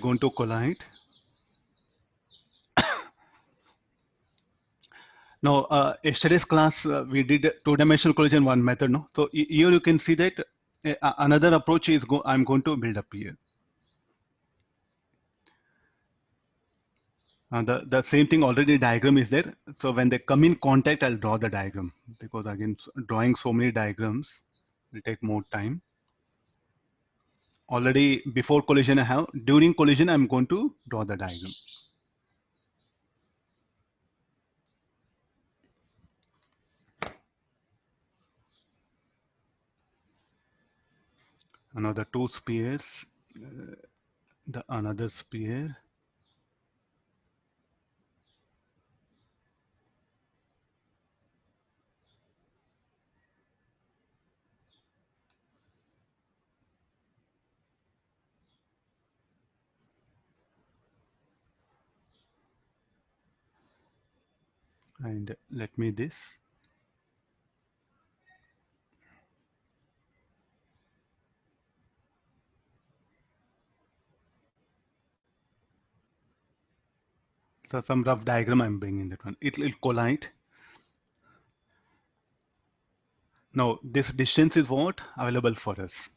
Going to collide. Now, yesterday's class, we did two-dimensional collision, one method. No, so here you can see that another approach is I'm going to build up here. The same thing already diagram is there. So when they come in contact, I'll draw the diagram because again, drawing so many diagrams will take more time. Already before collision I have, during collision I'm going to draw the diagram. Another two spheres, the another sphere. And let me this. So some rough diagram I'm bringing that one. It'll collide. Now this distance is what available for us.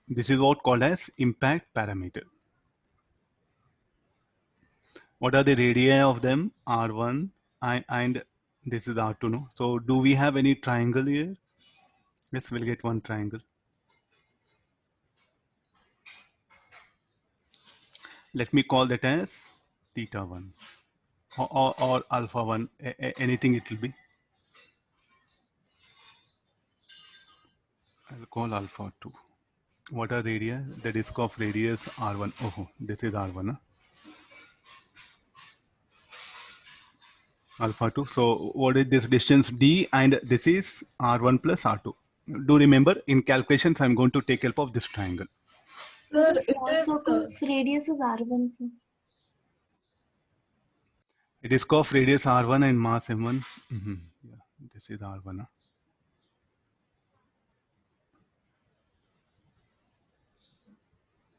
This is what called as impact parameter. What are the radii of them? R1 and this is R2. No. So do we have any triangle here? Yes, we'll get one triangle. Let me call that as theta 1 or alpha 1, anything it will be. I'll call alpha 2. What are radii? The disk of radius R1. Oh, this is R1. Huh? Alpha 2. So what is this distance D, and this is R1 plus R2. Do remember in calculations I'm going to take help of this triangle. Sir, small circle's radius is R1. Sir. Disk of radius R1 and mass M1. Yeah, this is R1. Huh?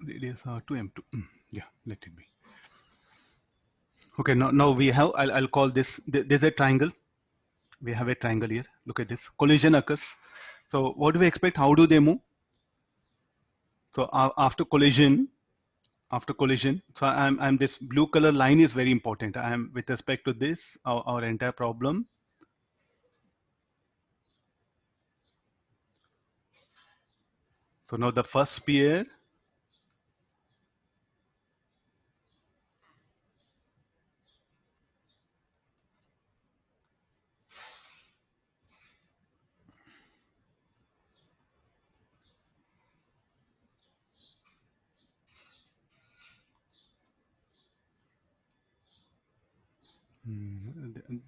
Radius R2 M2. Yeah, let it be. Okay, now we have, I'll call this, there's a triangle. We have a triangle here. Look at this. Collision occurs. So what do we expect? How do they move? So after collision, so I'm this blue color line is very important. I am with respect to this, our entire problem. So now the first sphere,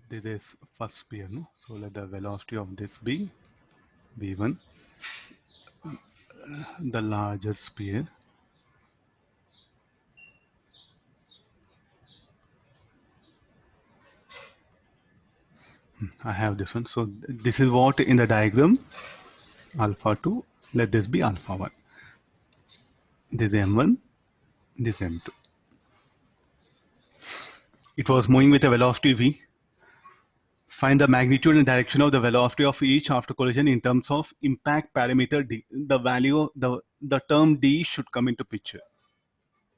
this is first sphere, no? So let the velocity of this be v1, the larger sphere. I have this one. So this is what in the diagram, alpha 2, let this be alpha 1. This is m1, this m2. It was moving with a velocity v. Find the magnitude and direction of the velocity of each after collision in terms of impact parameter d. The value, the term d should come into picture.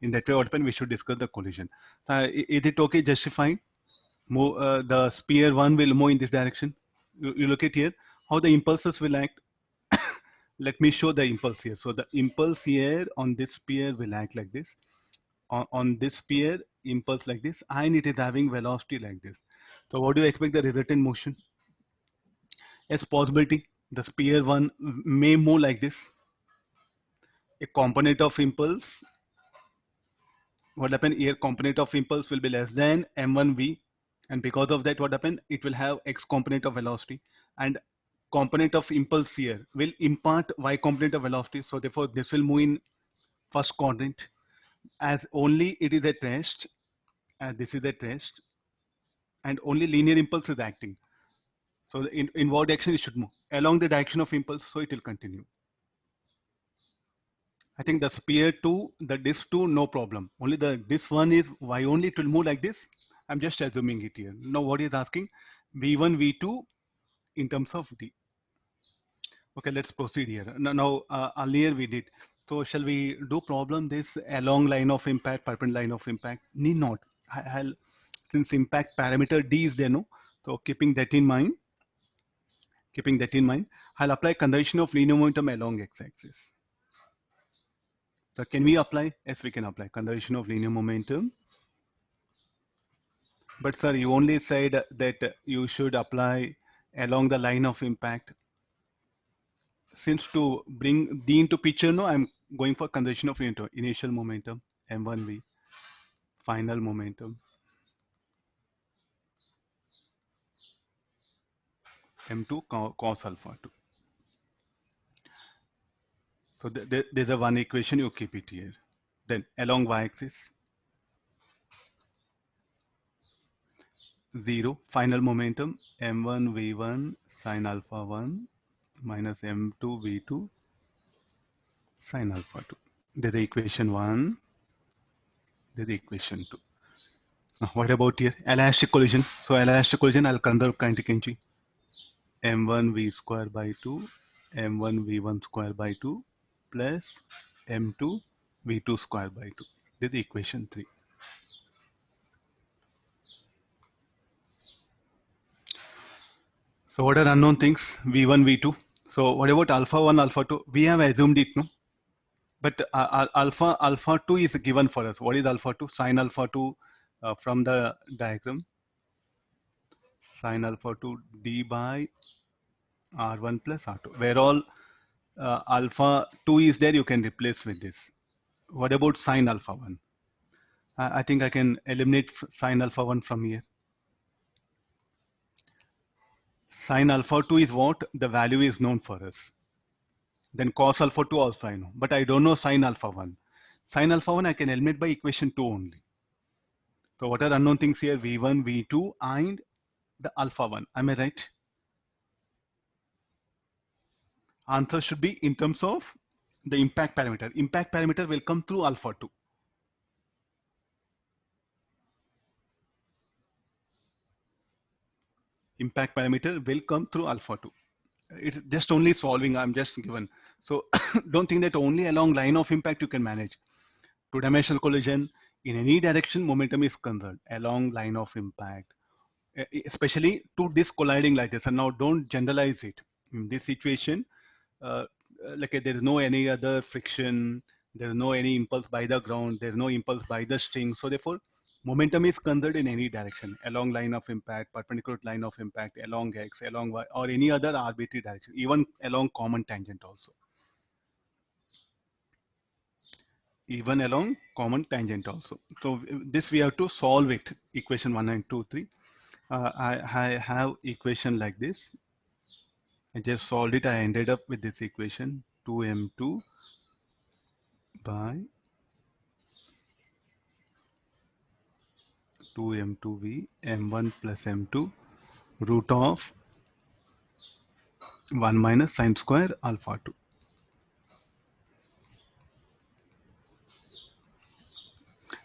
In that way, what happened? We should discuss the collision. Is it okay? Justified. Move, the sphere 1 will move in this direction. You look at here how the impulses will act. Let me show the impulse here. So the impulse here on this sphere will act like this. On this sphere, impulse like this, and it is having velocity like this. So what do you expect the resultant motion? Yes, possibility. The sphere 1 may move like this. A component of impulse, what happened here, component of impulse will be less than m1v, and because of that what happened, it will have x component of velocity, and component of impulse here will impart y component of velocity. So therefore this will move in first quadrant, as only it is at rest, and this is at rest, and only linear impulse is acting. So in what direction it should move? Along the direction of impulse, so it will continue. I think the sphere 2, the disk 2, no problem. Only the disk 1 is why only it will move like this. I'm just assuming it here. Now what is asking? V1, V2 in terms of D. Okay, let's proceed here. Now, earlier we did. So shall we do problem this along line of impact, perpendicular line of impact? Need not. I'll, since impact parameter D is there, no? So keeping that in mind, I'll apply conservation of linear momentum along x-axis. So can we apply? Yes, we can apply conservation of linear momentum. But sir, you only said that you should apply along the line of impact. Since to bring D into picture, no, I'm going for conservation of initial momentum, M1V, final momentum, M2 cos alpha 2. So there's a one equation, you keep it here. Then along y-axis, 0, final momentum, M1 V1 sin alpha 1 minus M2 V2 sin alpha 2. There's the equation 1, there's the equation 2. Now, what about here? Elastic collision. So elastic collision, I'll conserve kinetic energy. M1 V square by 2, M1 V1 square by 2 plus M2 V2 square by 2. This is equation 3. So what are unknown things? V1, V2. So what about alpha 1, alpha 2? We have assumed it, no? But alpha 2 is given for us. What is alpha 2? Sin alpha 2 from the diagram. Sin alpha 2 d by R1 plus R2. Where all alpha 2 is there, you can replace with this. What about sin alpha 1? I think I can eliminate sin alpha 1 from here. Sin alpha 2 is what? The value is known for us. Then cos alpha 2 also I know. But I don't know sin alpha 1. Sin alpha 1 I can eliminate by equation 2 only. So what are unknown things here? V1, V2 and the alpha 1. Am I right? Answer should be in terms of the impact parameter. Impact parameter will come through alpha 2. Impact parameter will come through alpha 2. It's just only solving, I'm just given. So don't think that only along line of impact you can manage. Two-dimensional collision, in any direction, momentum is conserved along line of impact, especially two disks colliding like this. And now don't generalize it. In this situation, uh, like there is no any other friction, there is no any impulse by the ground, there is no impulse by the string. So therefore, momentum is conserved in any direction, along line of impact, perpendicular line of impact, along x, along y, or any other arbitrary direction, even along common tangent also. Even along common tangent also. So this we have to solve it. Equation 1 and 2, 3. I have equation like this. I just solved it. I ended up with this equation 2m2 by 2m2v m1 plus m2 root of 1 minus sine square alpha 2.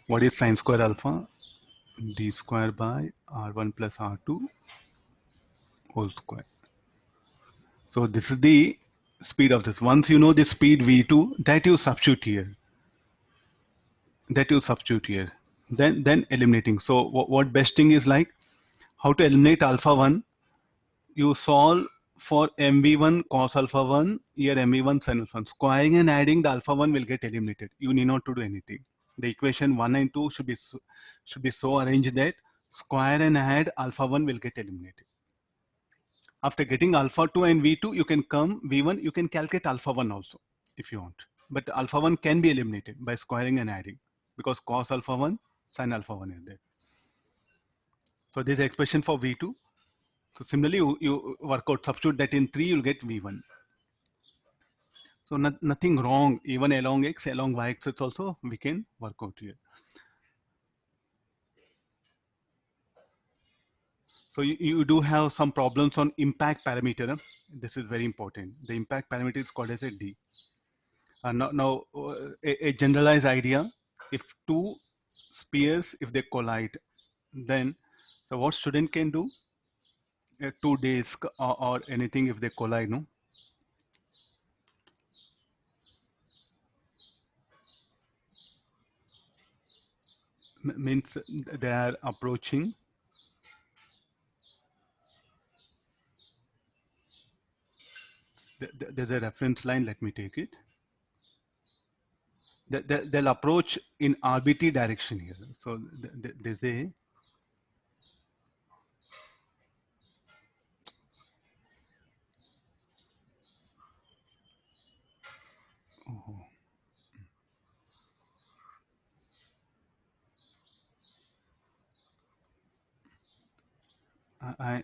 What is sine square alpha? D square by r1 plus r2 whole square. So this is the speed of this. Once you know the speed v2, that you substitute here. Then eliminating. So what best thing is like how to eliminate alpha 1. You solve for mv1 cos alpha 1, here mv1 sin alpha 1. Squaring and adding the alpha 1 will get eliminated. You need not to do anything. The equation 1 and 2 should be so arranged that square and add alpha 1 will get eliminated. After getting alpha 2 and v2, you can come v1, you can calculate alpha 1 also if you want. But alpha 1 can be eliminated by squaring and adding because cos alpha 1, sin alpha 1 is there. So this is expression for v2. So similarly, you work out, substitute that in 3, you'll get v1. So nothing wrong, even along x, along y axis also we can work out here. So you do have some problems on impact parameter. This is very important. The impact parameter is called as a D. A generalized idea: if two spheres, if they collide, then so what student can do? Two disks or anything, if they collide, no? Means they are approaching. There's a reference line. Let me take it. They'll approach in RBT direction here. So there's a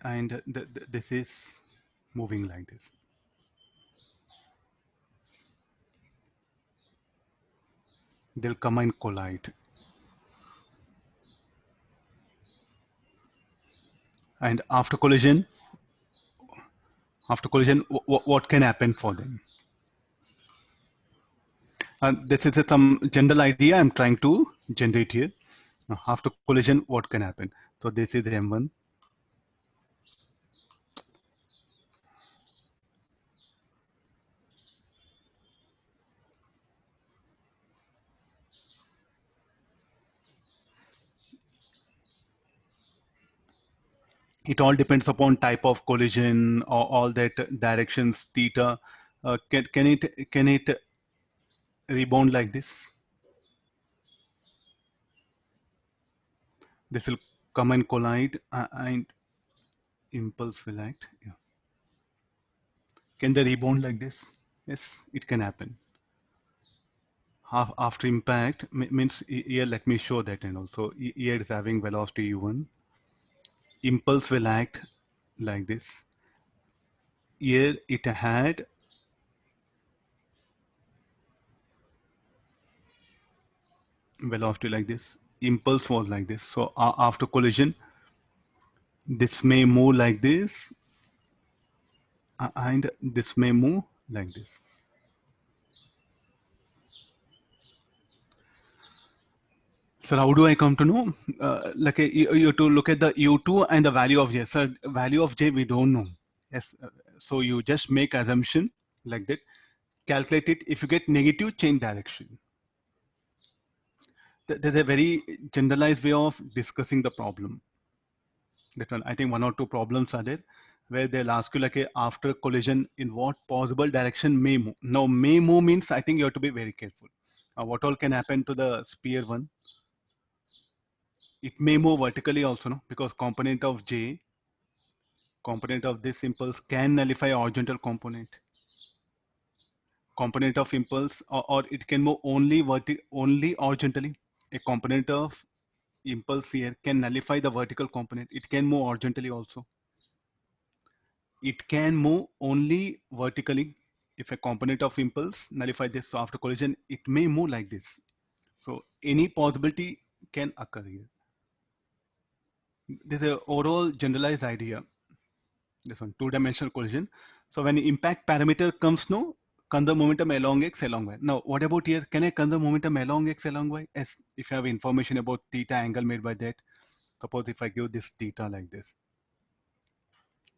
and this is moving like this. They'll come and collide. And after collision, what can happen for them? And this is some general idea I'm trying to generate here. After collision, what can happen? So this is M1. It all depends upon type of collision or all that directions, theta. Can it rebound like this? This will come and collide and impulse will act. Yeah. Can they rebound like this? Yes, it can happen. After impact means here, let me show that, and also here is having velocity u1. Impulse will act like this. Here it had velocity like this. Impulse was like this. So after collision, this may move like this, and this may move like this. So how do I come to know? You have to look at the u2 and the value of j. So value of j we don't know. Yes. So you just make assumption like that. Calculate it. If you get negative, change direction. There's a very generalized way of discussing the problem. That one, I think one or two problems are there where they'll ask you after collision, in what possible direction may move. Now may move means I think you have to be very careful. What all can happen to the sphere one? It may move vertically also, no? Because component of this impulse can nullify horizontal component. Component of impulse, or it can move only horizontally. A component of impulse here can nullify the vertical component. It can move horizontally also. It can move only vertically. If a component of impulse nullify this, so after collision, it may move like this. So any possibility can occur here. This is an overall generalized idea. This one, two-dimensional collision. So when impact parameter comes, no, conserve momentum along x, along y. Now, what about here? Can I conserve momentum along x, along y? Yes, if you have information about theta angle made by that. Suppose if I give this theta like this,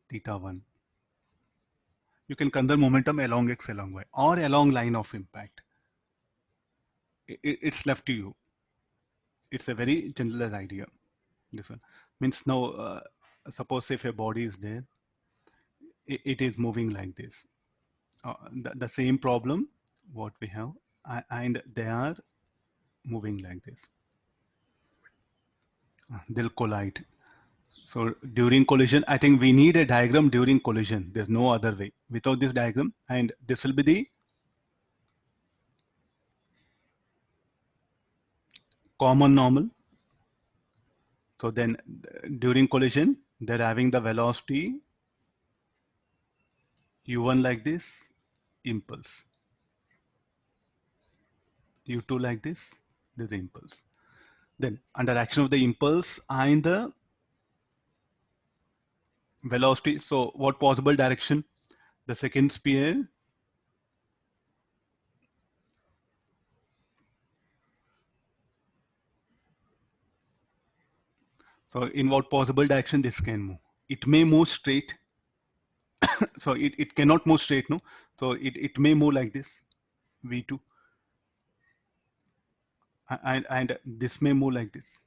theta 1. You can conserve momentum along x, along y, or along line of impact. It's left to you. It's a very generalized idea. This one means now, suppose if a body is there, it is moving like this. The same problem what we have, and they are moving like this. They'll collide. So during collision, I think we need a diagram during collision. There's no other way without this diagram, and this will be the common normal. So then during collision, they're having the velocity u1 like this, impulse. u2 like this, is the impulse. Then under action of the impulse and the velocity, so what possible direction? The second sphere So in what possible direction this can move? It may move straight. So it cannot move straight, no? So it may move like this, V2. And this may move like this.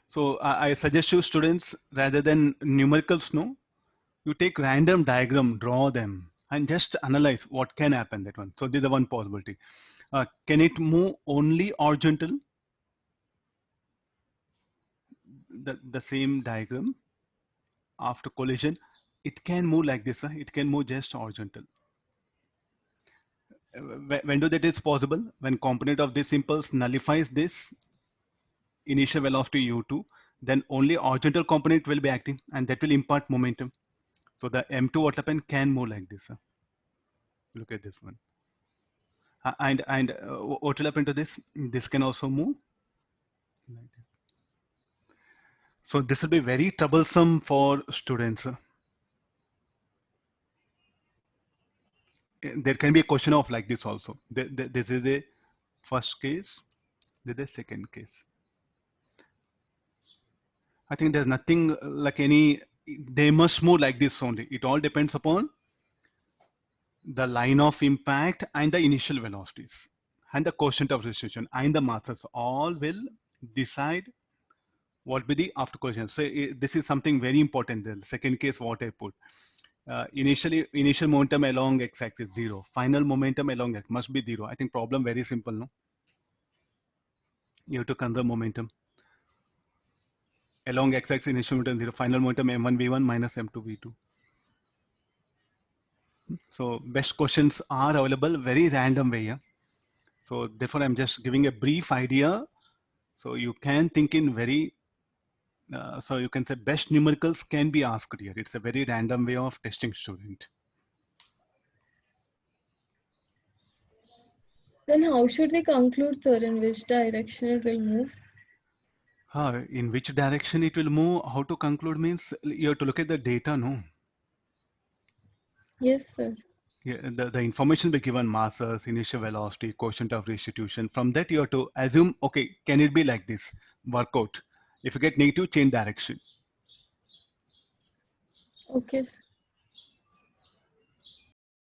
So I suggest you students, rather than numericals, no, you take random diagram, draw them, and just analyze what can happen, that one. So this is the one possibility. Can it move only horizontal? The same diagram after collision, it can move like this. It can move just horizontal. When do that is possible? When component of this impulse nullifies this initial velocity u2, then only horizontal component will be acting, and that will impart momentum. So the m2 what happened can move like this. Look at this one. And what will happen to this? This can also move like this. So this will be very troublesome for students. There can be a question of like this also. This is the first case. This is the second case. I think there's nothing like any. They must move like this only. It all depends upon the line of impact and the initial velocities and the quotient of restriction and the masses all will decide what will be the after collision. So this is something very important. The second case what I put. Initial momentum along x-axis 0. Final momentum along x must be 0. I think problem very simple, no? You have to conserve momentum. Along x-axis initial momentum 0. Final momentum m1 v1 minus m2 v2. So best questions are available very random way. Yeah? So therefore I'm just giving a brief idea. So you can think in very, so you can say best numericals can be asked here. It's a very random way of testing student. Then how should we conclude, sir, in which direction it will move? In which direction it will move, how to conclude means you have to look at the data, no? Yes, sir. Yeah, the information be given masses, initial velocity, quotient of restitution. From that you have to assume, okay, can it be like this? Work out. If you get negative, change direction. Okay, sir.